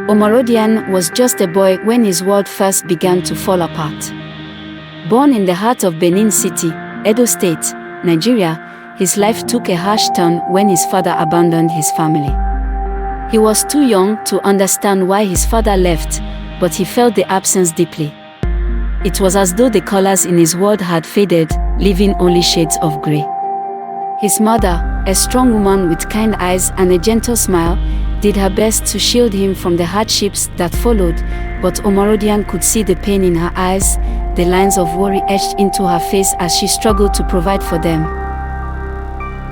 Omorodion was just a boy when his world first began to fall apart. Born in the heart of Benin City, Edo State, Nigeria, his life took a harsh turn when his father abandoned his family. He was too young to understand why his father left, but he felt the absence deeply. It was as though the colors in his world had faded, leaving only shades of gray. His mother, a strong woman with kind eyes and a gentle smile, did her best to shield him from the hardships that followed, but Omorodion could see the pain in her eyes, the lines of worry etched into her face as she struggled to provide for them.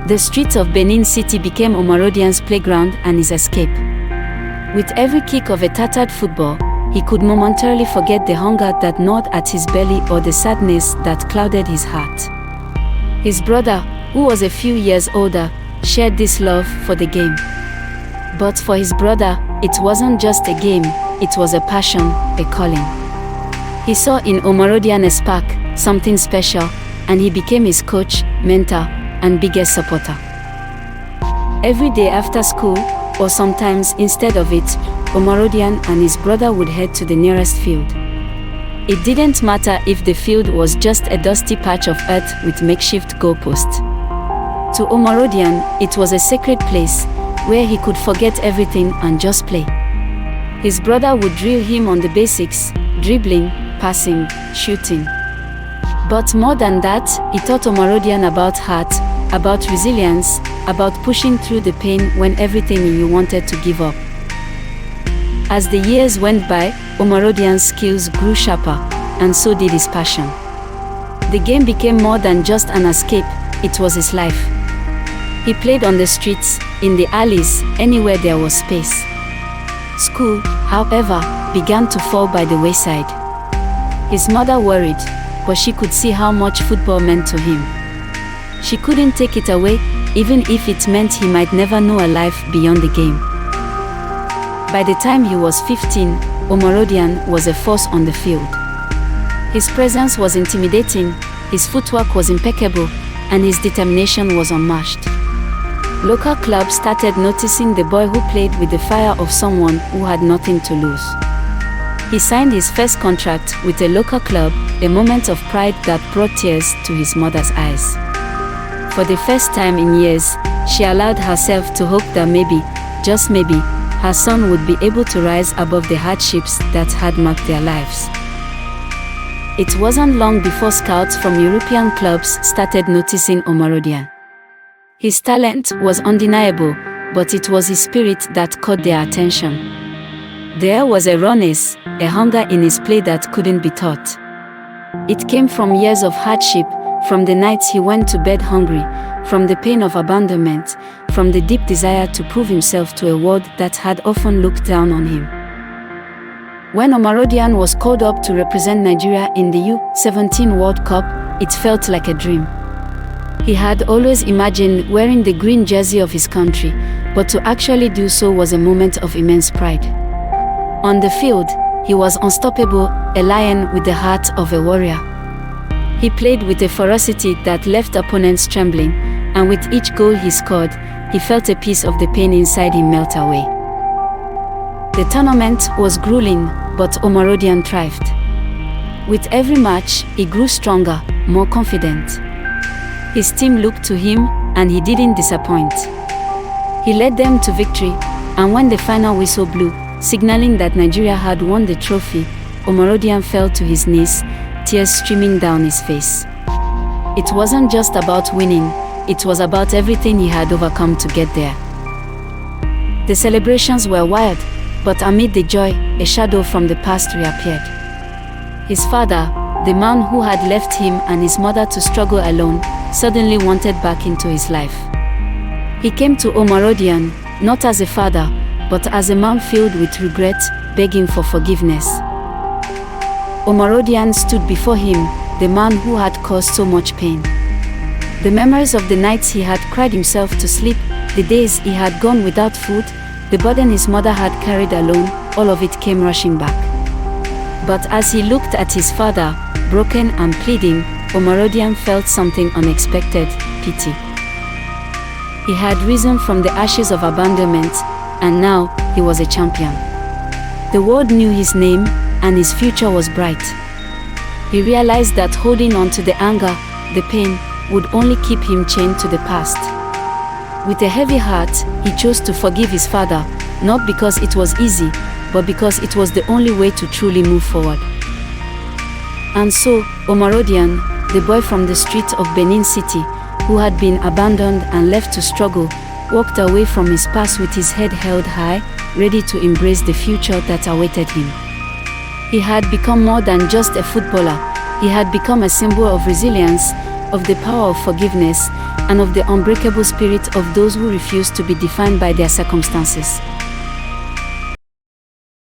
The streets of Benin City became Omorodion's playground and his escape. With every kick of a tattered football, he could momentarily forget the hunger that gnawed at his belly or the sadness that clouded his heart. His brother, who was a few years older, shared this love for the game. But for his brother, it wasn't just a game, it was a passion, a calling. He saw in Omorodion a spark, something special, and he became his coach, mentor, and biggest supporter. Every day after school, or sometimes instead of it, Omorodion and his brother would head to the nearest field. It didn't matter if the field was just a dusty patch of earth with makeshift goalposts. To Omorodion, it was a sacred place, where he could forget everything and just play. His brother would drill him on the basics, dribbling, passing, shooting. But more than that, he taught Omorodion about heart, about resilience, about pushing through the pain when everything in you wanted to give up. As the years went by, Omorodion's skills grew sharper, and so did his passion. The game became more than just an escape, it was his life. He played on the streets, in the alleys, anywhere there was space. School, however, began to fall by the wayside. His mother worried, but she could see how much football meant to him. She couldn't take it away, even if it meant he might never know a life beyond the game. By the time he was 15, Omorodion was a force on the field. His presence was intimidating, his footwork was impeccable, and his determination was unmatched. Local clubs started noticing the boy who played with the fire of someone who had nothing to lose. He signed his first contract with a local club, a moment of pride that brought tears to his mother's eyes. For the first time in years, she allowed herself to hope that maybe, just maybe, her son would be able to rise above the hardships that had marked their lives. It wasn't long before scouts from European clubs started noticing Omorodion. His talent was undeniable, but it was his spirit that caught their attention. There was a rawness, a hunger in his play that couldn't be taught. It came from years of hardship, from the nights he went to bed hungry, from the pain of abandonment, from the deep desire to prove himself to a world that had often looked down on him. When Omorodion was called up to represent Nigeria in the U-17 World Cup, it felt like a dream. He had always imagined wearing the green jersey of his country, but to actually do so was a moment of immense pride. On the field, he was unstoppable, a lion with the heart of a warrior. He played with a ferocity that left opponents trembling, and with each goal he scored, he felt a piece of the pain inside him melt away. The tournament was grueling, but Omorodion thrived. With every match, he grew stronger, more confident. His team looked to him, and he didn't disappoint. He led them to victory, and when the final whistle blew, signaling that Nigeria had won the trophy, Omorodion fell to his knees, tears streaming down his face. It wasn't just about winning, it was about everything he had overcome to get there. The celebrations were wild, but amid the joy, a shadow from the past reappeared. His father, the man who had left him and his mother to struggle alone, suddenly wanted back into his life. He came to Omorodion, not as a father, but as a man filled with regret, begging for forgiveness. Omorodion stood before him, the man who had caused so much pain. The memories of the nights he had cried himself to sleep, the days he had gone without food, the burden his mother had carried alone, all of it came rushing back. But as he looked at his father, broken and pleading, Omorodion felt something unexpected, pity. He had risen from the ashes of abandonment, and now he was a champion. The world knew his name, and his future was bright. He realized that holding on to the anger, the pain, would only keep him chained to the past. With a heavy heart, he chose to forgive his father, not because it was easy, but because it was the only way to truly move forward. And so, Omorodion, the boy from the streets of Benin City, who had been abandoned and left to struggle, walked away from his past with his head held high, ready to embrace the future that awaited him. He had become more than just a footballer. He had become a symbol of resilience, of the power of forgiveness, and of the unbreakable spirit of those who refuse to be defined by their circumstances.